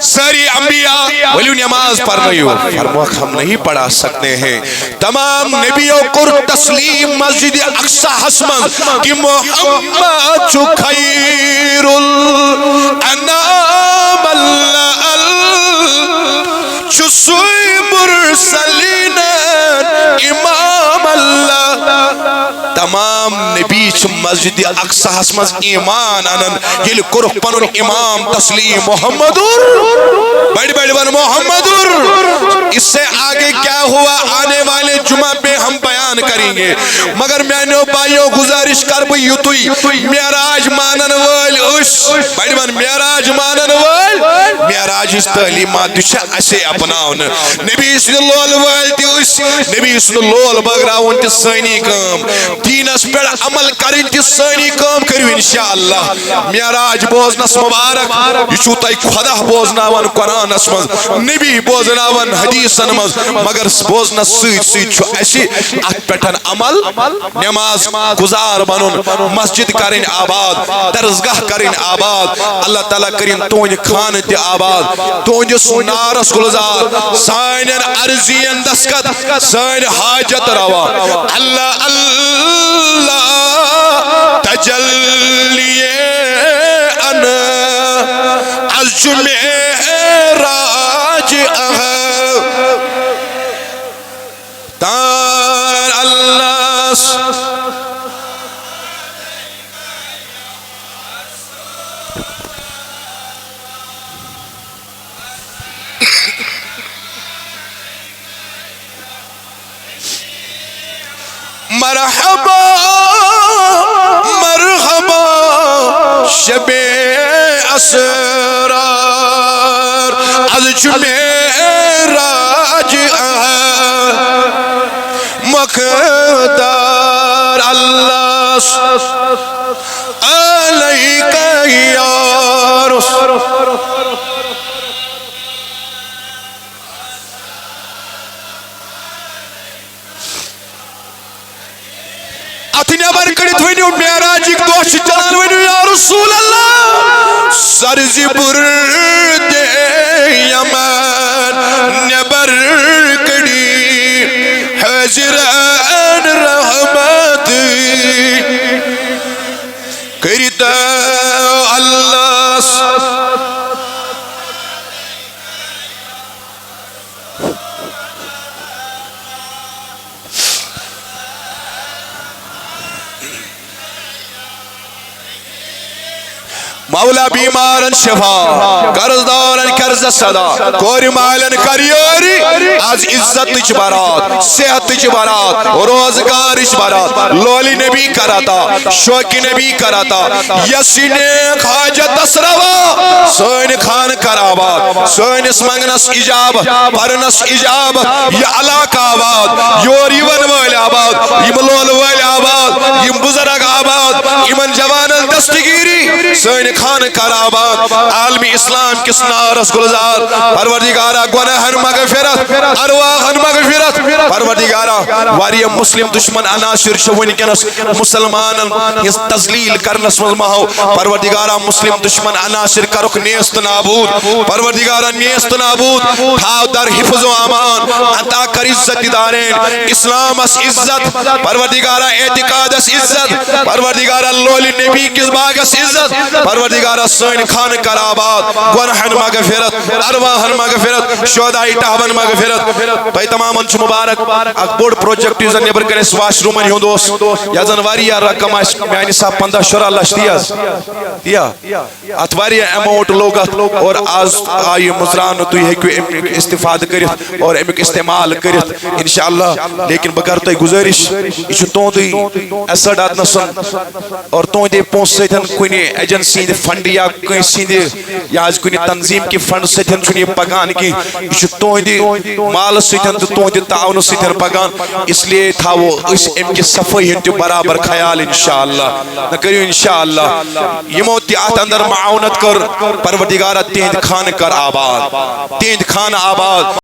ساری انبیاء ولی نماز پڑھنیو فرموک ہم نہیں پڑھا سکتے ہیں تمام نبیوں کو تسلیم مسجد اقصی حسمن کہ محمد چو خیر الانام چو سوی مرسلین امام اللہ تمام نبی چھ مسجد اقصی حسمن ایمان انن یل کرخ پنن امام تسلیم محمدور بڑی بڑی بن محمدور اس سے آگے کیا ہوا آنے والے جمعہ پہ ہم بیان کریں گے مگر میں نے بھائیوں گزارش کر بھی یوتوئی معراج مانن وال اس بڑی بن معراج مانن وال معراج اس تعلیمات دشا اسے اپناون نبی صلی اللہ علیہ وآلہ اس نبی صلی اللہ علیہ بغراون تی سانی کام دینس پر عمل کریں تی سانی کام کرو انشاءاللہ معراج بوزنس مبارک یہ چھوتا ایک خدا بوزناون قرآن اسمز نبی بوزناون حدیث انمز مگر بوزنس سویت چھو ایسی ات پیٹھن عمل نماز گزار بنن مسجد کریں آباد درزگاہ کریں آباد اللہ تعالیٰ کریں تونج خان تی آباد تونج سنارس گلزار سائنین عرضین دسکت سائن حاجت روا اللہ اللہ تجلیے ان از جمعراج تار اللہ مرحبا مرحبا شب اسرار از جمعراج مقدار اللہ علیکہ یا رسول اتنیابر کڑت ونیو معراج ایک دوش چلان ونیو یا رسول اللہ سرزی برد یمن نبر کڑی حضران رحمت کرتا اللہ مولا بیمارن شفا قرضدارن قرض صدا کوری مالن کریوری از عزت تج برات صحت تج برات روزگار اچ برات لولی نبی کراتا شوکی نبی کراتا یسی نیک حاجت اسروا سوین خان کرابات سوین اسمنگنس اجابت پرنس اجابت یہ علاقہ آباد یوری ون وال آباد یم لول وال آباد یم بزرگ آباد یمن جوانن دستگیری سوین خان کرابات عالمی اسلام کس نارس گلزار پروردگارہ گناہن مغفرت ارواحن مغفرت پروردگارہ واریم مسلم دشمن عناصر شوین کنس مسلمان اس تزلیل کرنس مزمہو پروردگارہ مسلم دشمن عناصر کرک نیست نابود پروردگارہ نیست نابود تھاو در حفظ و امان عطا کر عزت دارین اسلام اس عزت پروردگارہ اعتقاد اس عزت پروردگارہ لولی نبی کس باگ اس عزت پروردگارہ سوین خان کرابات گناہن مغفرت ارواحن مغفرت شہدائی ٹہبن مغفرت تو تمام انچ مبارک اک بوڑ پروجیکٹ یوزن نیبر کرس واش رومن ہوں دوست یازن واریا رقم آش میانی صاحب 15 شرح لش دیا اتواری اموٹ لوگت اور آز آئی مزران تو یہ کہ استفاد کرت اور امک استعمال کرت انشاءاللہ لیکن بگر تو گزارش یہ تو دی ایسا ڈات نسن اور تو دی پونس سیتن کوئی ایجنسی فنڈ یا کسی یا آج کوئی تنظیم کی فنڈ سے تھن چنی پکان کی یہ تو دی مال ستن تو تہند تعاون ستن پکان اس لیے تھاو اس ام کی صفائی ہند برابر خیال انشاءاللہ نہ کریو انشاءاللہ یمو تی ات اندر معاونت کر پروردگار تہند خان کر آباد تہند خان آباد